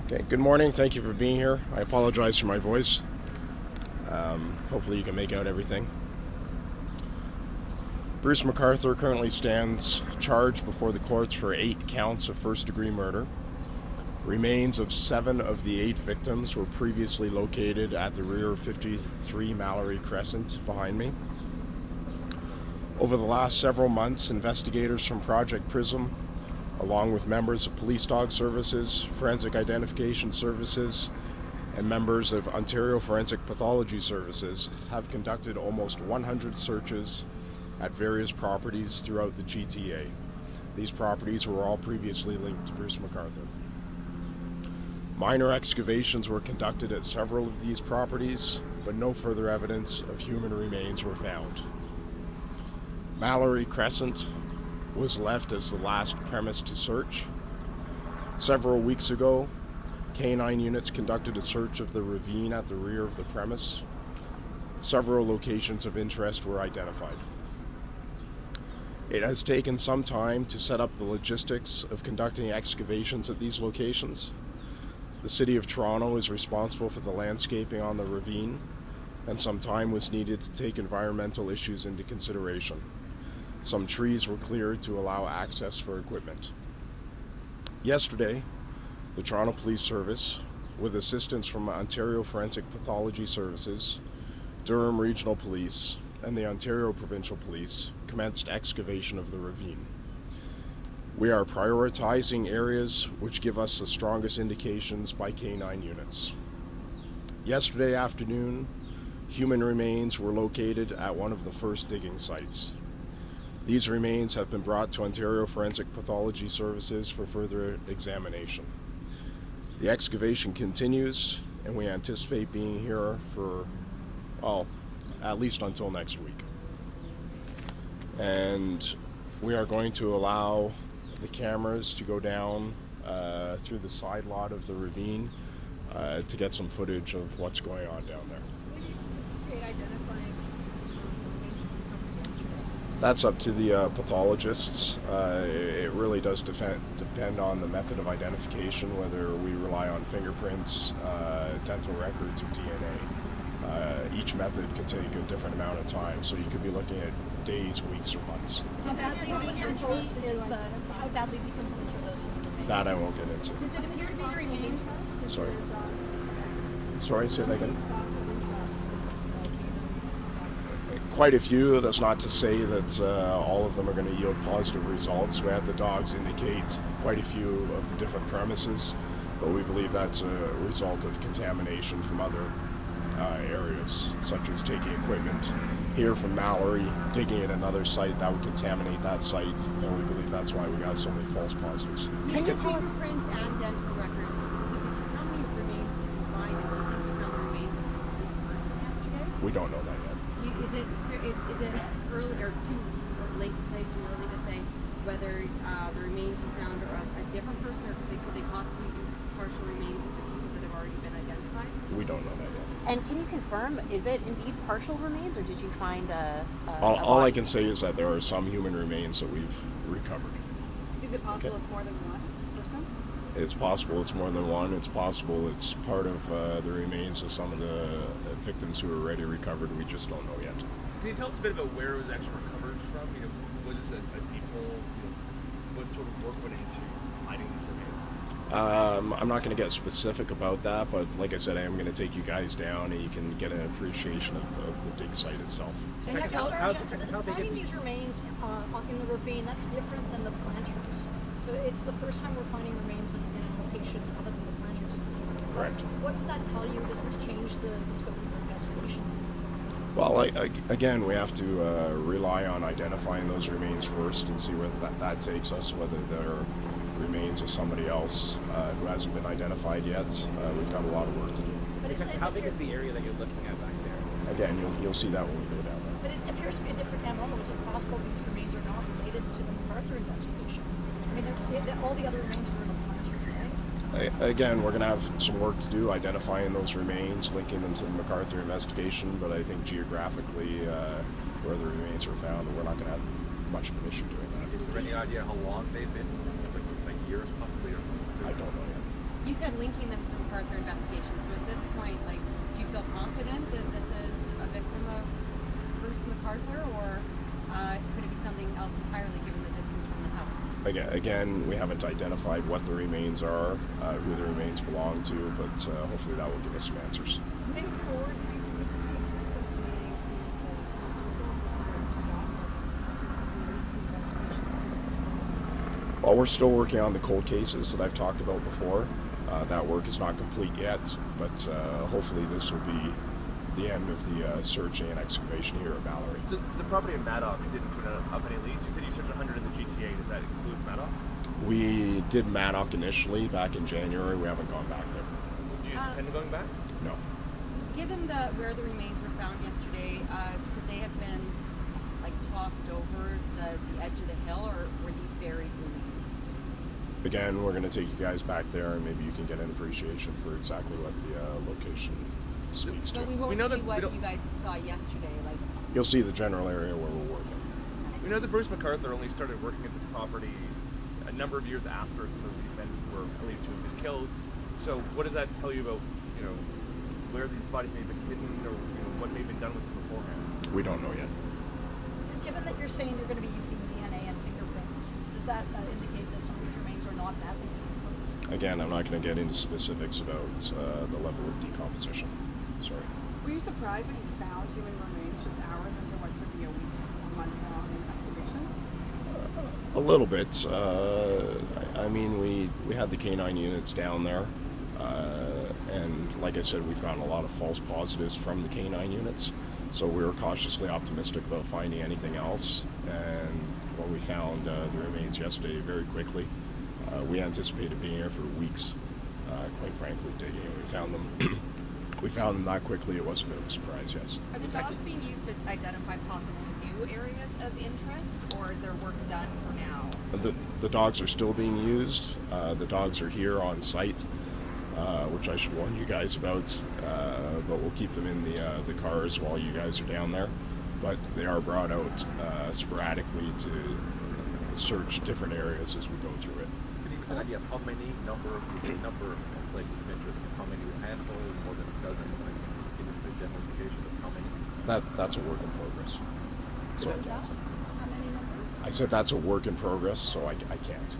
Okay, good morning. Thank you for being here. I apologize for my voice. Hopefully you can make out everything. Bruce McArthur currently stands charged before the courts for 8 counts of first-degree murder. Remains of 7 of the 8 victims were previously located at the rear of 53 Mallory Crescent behind me. Over the last several months, investigators from Project PRISM, along with members of Police Dog Services, Forensic Identification Services, and members of Ontario Forensic Pathology Services, have conducted almost 100 searches at various properties throughout the GTA. These properties were all previously linked to Bruce McArthur. Minor excavations were conducted at several of these properties, but no further evidence of human remains were found. Mallory Crescent was left as the last premise to search. Several weeks ago, K9 units conducted a search of the ravine at the rear of the premise. Several locations of interest were identified. It has taken some time to set up the logistics of conducting excavations at these locations. The City of Toronto is responsible for the landscaping on the ravine, and some time was needed to take environmental issues into consideration. Some trees were cleared to allow access for equipment. Yesterday, the Toronto Police Service, with assistance from Ontario Forensic Pathology Services, Durham Regional Police, and the Ontario Provincial Police, commenced excavation of the ravine. We are prioritizing areas which give us the strongest indications by K9 units. Yesterday afternoon, human remains were located at one of the first digging sites. These remains have been brought to Ontario Forensic Pathology Services for further examination. The excavation continues, and we anticipate being here for, at least until next week. And we are going to allow the cameras to go down through the side lot of the ravine to get some footage of what's going on down there. That's up to the pathologists. It really does depend on the method of identification, whether we rely on fingerprints, dental records, or DNA. Each method can take a different amount of time, so you could be looking at days, weeks, or months. How badly decomposed are those? That I won't get into. Does it appear to be the remains? Sorry, say that again. Quite a few. That's not to say that all of them are going to yield positive results. We had the dogs indicate quite a few of the different premises, but we believe that's a result of contamination from other areas, such as taking equipment here from Mallory, digging at another site that would contaminate that site, and we believe that's why we got so many false positives. Can you fingerprints and dental records? So how many remains did you find, and do you think you found the remains of a complete person yesterday? We don't know that yet. Is it early or too late to say, too early to say whether the remains you found are a different person, or could they possibly be partial remains of the people that have already been identified? We don't know that yet. And can you confirm, is it indeed partial remains, or did you find all I can say is that there are some human remains that we've recovered. Is it possible it's more than one person? It's possible it's more than one. It's possible it's part of the remains of some of the victims who are already recovered. We just don't know yet. Can you tell us a bit about where it was actually recovered from? Was it a depot? What sort of work went into hiding these remains? I'm not going to get specific about that, but like I said, I am going to take you guys down, and you can get an appreciation of the dig site itself. And finding these remains in the ravine, that's different than the planters. So it's the first time we're finding remains in a location other than the planters. Correct. What does that tell you? Does this change the scope of the investigation? Well, again, we have to rely on identifying those remains first and see where that takes us, whether they're remains of somebody else who hasn't been identified yet. We've got a lot of work to do. Exactly. How big is the area that you're looking at back there? Again, you'll see that when we go down there. But it appears to be a different MO. Is it possible these remains are not related to the McArthur investigation? I mean, all the other remains were in the planter, right? Again, we're going to have some work to do identifying those remains, linking them to the McArthur investigation, but I think geographically where the remains are found, we're not going to have much of an issue doing that. Is there any idea how long they've been? Like years possibly or something? I don't know yet. You said linking them to the McArthur investigation. So at this point, like, do you feel confident that this is a victim of Bruce McArthur, or could it be something else entirely given the distance from the house? Again, we haven't identified what the remains are, who the remains belong to, but hopefully that will give us some answers. Moving forward, do you see this as being the circle? This is where you stop, the investigation? Well, we're still working on the cold cases that I've talked about before. That work is not complete yet, but hopefully this will be the end of the searching and excavation here at Mallory. So the property in Madoc didn't turn up any leads. You said you searched 100 in the GTA. Does that include Madoc? We did Madoc initially back in January. We haven't gone back there. Do you intend on going back? No. Given where the remains were found yesterday, could they have been like tossed over the edge of the hill, or were these buried remains? Again, we're going to take you guys back there, and maybe you can get an appreciation for exactly what the location speaks to. But we won't We know see that what we don't- you guys saw yesterday. Like, You'll see the general area where we're working. We know that Bruce McArthur only started working at this property a number of years after some of the men were believed to have been killed. So what does that tell you about, where these bodies may have been hidden, or what may have been done with them beforehand? We don't know yet. Given that you're saying you're going to be using DNA and fingerprints, does that indicate that some of these remains are not badly decomposed? Again, I'm not going to get into specifics about the level of decomposition. Sorry. Were you surprised that he found human remains just hours into what could be a weeks or months long investigation? A little bit. I mean, we had the canine units down there, and like I said, we've gotten a lot of false positives from the canine units, so we were cautiously optimistic about finding anything else. And when we found the remains yesterday, very quickly, we anticipated being here for weeks. Quite frankly, digging. We found them. We found them that quickly. It was a bit of a surprise. Yes. are the dogs being used to identify possible new areas of interest, or is there work done for now? The dogs are still being used. The dogs are here on site, which I should warn you guys about. But we'll keep them in the cars while you guys are down there. But they are brought out sporadically to search different areas as we go through it. Can you give us an idea of how many number of places of interest, and how many handful, more than a dozen? Like, can you give us a general indication of how many? That's a work in progress. So I can't. How many numbers? I said that's a work in progress, so I can't.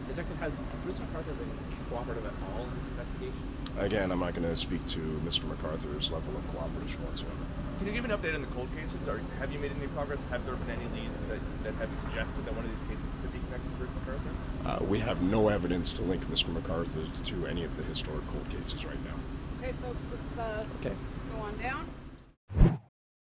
Detective, has Bruce McArthur been cooperative at all in this investigation? Again, I'm not going to speak to Mr. McArthur's level of cooperation whatsoever. Can you give an update on the cold cases? Or have you made any progress? Have there been any leads that have suggested that one of these cases could be connected to Bruce McArthur? We have no evidence to link Mr. McArthur to any of the historic cold cases right now. Okay, folks, let's Okay. go on down.